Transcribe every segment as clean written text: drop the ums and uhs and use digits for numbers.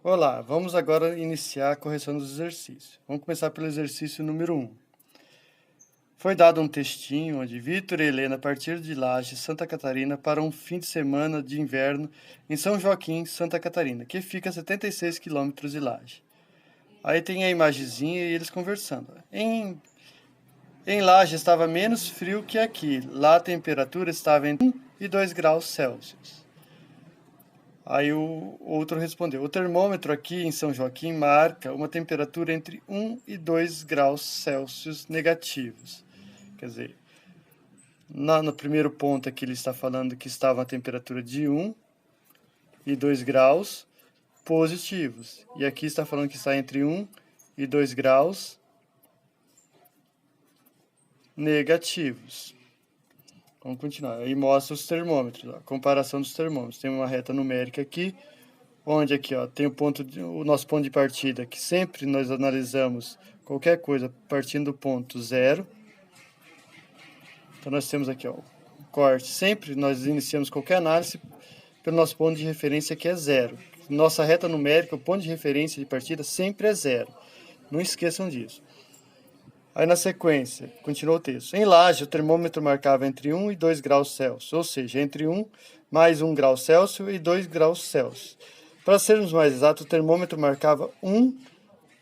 Olá, vamos agora iniciar a correção dos exercícios. Vamos começar pelo exercício número 1. Foi dado um textinho onde Vitor e Helena partiram de Lages, Santa Catarina, para um fim de semana de inverno em São Joaquim, Santa Catarina, que fica a 76 quilômetros de Lages. Aí tem a imagenzinha e eles conversando. Em Lages estava menos frio que aqui. Lá a temperatura estava entre 1 e 2 graus Celsius. Aí o outro respondeu: o termômetro aqui em São Joaquim marca uma temperatura entre 1 e 2 graus Celsius negativos. Quer dizer, no primeiro ponto aqui ele está falando que estava a temperatura de 1 e 2 graus positivos. E aqui está falando que está entre 1 e 2 graus negativos. Vamos continuar. Aí mostra os termômetros, a comparação dos termômetros. Tem uma reta numérica aqui, onde aqui tem o nosso ponto de partida, que sempre nós analisamos qualquer coisa partindo do ponto zero. Então nós temos aqui o corte. Sempre nós iniciamos qualquer análise pelo nosso ponto de referência, que é zero. Nossa reta numérica, o ponto de referência de partida sempre é zero. Não esqueçam disso. Aí na sequência, continua o texto. Em Laje, o termômetro marcava entre 1 e 2 graus Celsius, ou seja, entre 1 mais 1 grau Celsius e 2 graus Celsius. Para sermos mais exatos, o termômetro marcava 1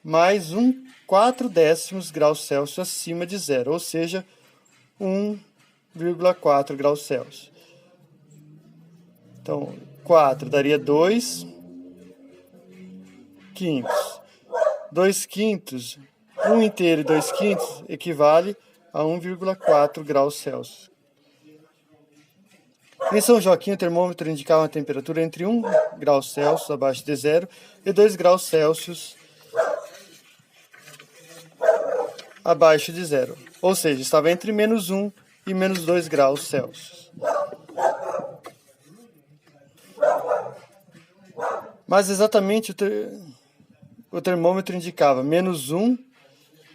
mais 1/4 décimos graus Celsius acima de zero, ou seja, 1,4 graus Celsius. Então, 4 daria 2 quintos. 2 quintos, 1 inteiro e 2 quintos equivale a 1,4 graus Celsius. Em São Joaquim, o termômetro indicava uma temperatura entre 1 grau Celsius abaixo de zero e 2 graus Celsius abaixo de zero. Ou seja, estava entre menos 1 e menos 2 graus Celsius. Mas exatamente o termômetro indicava menos 1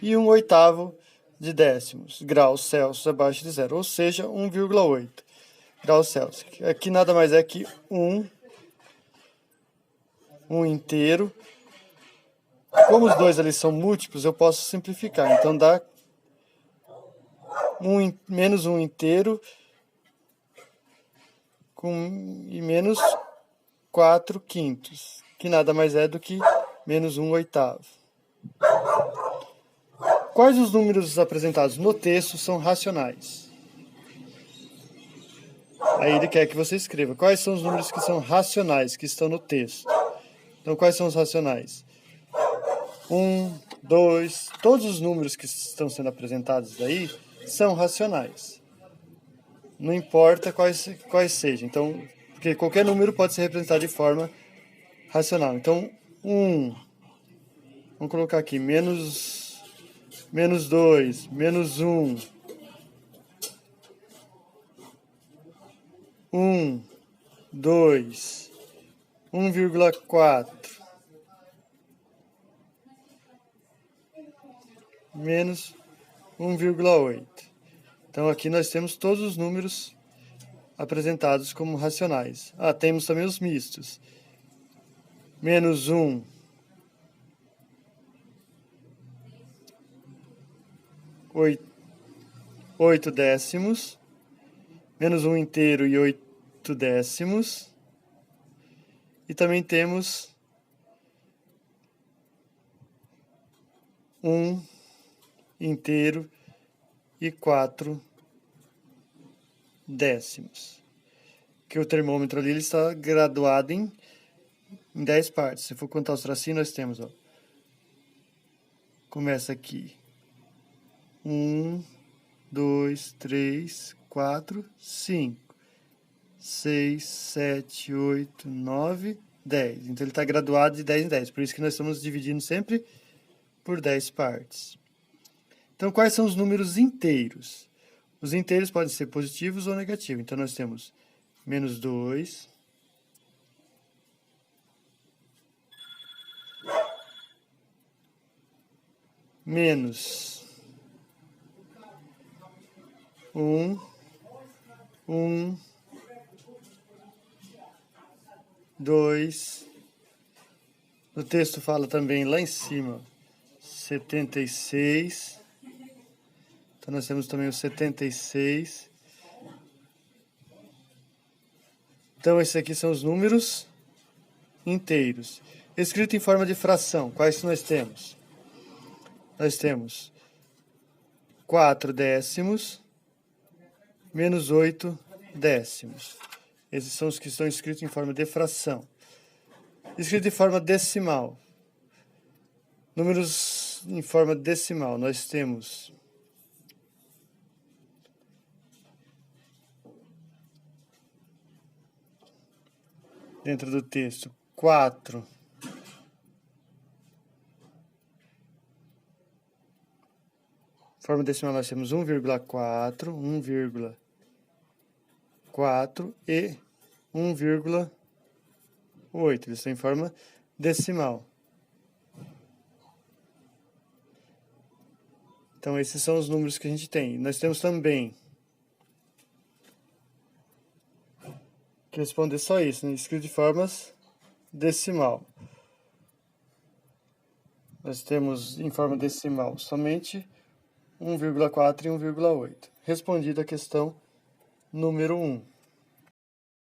e 1/8 de décimos graus Celsius abaixo de zero, ou seja, 1,8 graus Celsius. Aqui nada mais é que 1 inteiro. Como os dois ali são múltiplos, eu posso simplificar. Então dá menos 1 inteiro e menos 4 quintos, que nada mais é do que menos 1/8. Quais os números apresentados no texto são racionais? Aí ele quer que você escreva quais são os números que são racionais, que estão no texto. Então, quais são os racionais? 1, 2, todos os números que estão sendo apresentados aí são racionais. Não importa quais sejam. Então, porque qualquer número pode ser representado de forma racional. Então, 1, vamos colocar aqui, menos 2, menos 1, 2, 1,4, menos 1,8. Então aqui nós temos todos os números apresentados como racionais. Temos também os mistos. Menos 1, 8 décimos, menos 1 inteiro e 8 décimos. E também temos 1 inteiro e 4 décimos. Que o termômetro ali ele está graduado em 10 partes. Se for contar os tracinhos, nós temos, começa aqui. 1, 2, 3, 4, 5, 6, 7, 8, 9, 10. Então ele está graduado de 10 em 10. Por isso que nós estamos dividindo sempre por 10 partes. Então, quais são os números inteiros? Os inteiros podem ser positivos ou negativos. Então, nós temos menos 2, menos 1, 2, No texto fala também lá em cima 76. Então nós temos também o 76. Então esses aqui são os números inteiros. Escrito em forma de fração, quais nós temos? Nós temos 4 décimos menos 8 décimos. Esses são os que estão escritos em forma de fração. Escrito em forma decimal. Números em forma decimal, nós temos dentro do texto 4 forma decimal nós temos 1,4, 1,4 e 1,8. Eles estão em forma decimal. Então, esses são os números que a gente tem. Nós temos também que responder só isso, né? Escrito de formas decimal. Nós temos em forma decimal somente 1,4 e 1,8. Respondida a questão número 1.